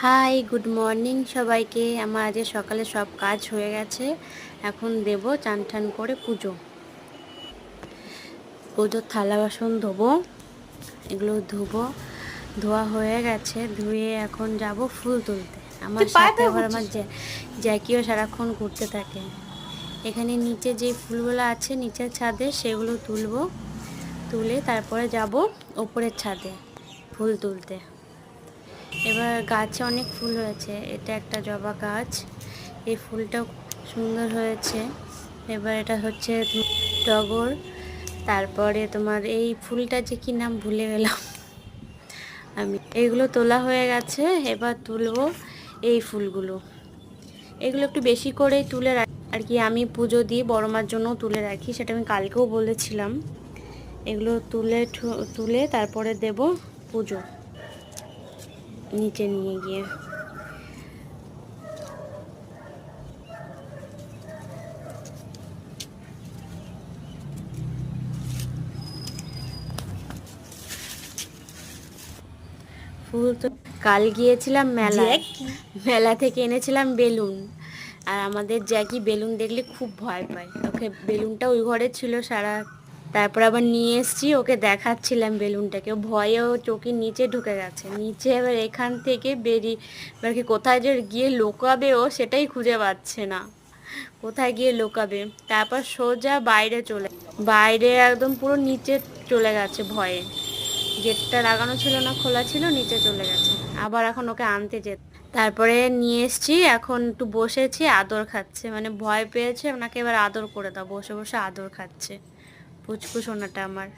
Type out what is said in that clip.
High, good morning সবাইকে। আমার আজ সকালে সব কাজ হয়ে গেছে। এখন দেব চান টান করে পুজোর থালা বাসন ধোবো, এগুলো ধোবো। ধোয়া হয়ে গেছে, ধুয়ে এখন যাব ফুল তুলতে। আমার সাথে আবার আমার জ্যাকিও সারাক্ষণ ঘুরতে থাকে। এখানে নিচে যে ফুলগুলো আছে নিচের ছাদে সেগুলো তুলবো, তুলে তারপরে যাব ওপরের ছাদে ফুল তুলতে। এবার গাছে অনেক ফুল হয়েছে, এটা একটা জবা গাছ, এই ফুলটাও সুন্দর হয়েছে। এবার এটা হচ্ছে টগর, তারপরে তোমার এই ফুলটা যে কি নাম ভুলে গেলাম আমি। এইগুলো তোলা হয়ে গেছে, এবার তুলবো এই ফুলগুলো। এগুলো একটু বেশি করেই তুলে রাখি আর কি, আমি পুজো দিই, বড় মার জন্য তুলে রাখি, সেটা আমি কালকেও বলেছিলাম। এগুলো তুলে তারপরে দেব পুজো নিচে নিয়ে গিয়ে। ফুল তো কাল গিয়েছিলাম মেলা থেকে এনেছিলাম বেলুন। আর আমাদের জ্যাকি বেলুন দেখলে খুব ভয় পায়, ওকে বেলুনটা ওই ঘরে ছিল সারা। তারপর আবার নিয়ে এসেছি, ওকে দেখাচ্ছিলাম বেলুনটাকে, ভয়েও চোখের নিচে ঢুকে গেছে নিচে। এবার এখান থেকে বেরিয়ে এবার কি কোথায় যে গিয়ে লুকাবে ও সেটাই খুঁজে পাচ্ছে না, কোথায় গিয়ে লুকাবে। তারপর সোজা বাইরে একদম পুরো নিচে চলে গেছে ভয়ে। গেটটা লাগানো ছিল না, খোলা ছিল, নিচে চলে গেছে। আবার এখন ওকে আনতে তারপরে নিয়ে এসছি, এখন একটু বসেছি, আদর খাচ্ছে, মানে ভয় পেয়েছে, ওনাকে এবার আদর করে দাও, বসে বসে আদর খাচ্ছে পুচকু সোনাটা আমার।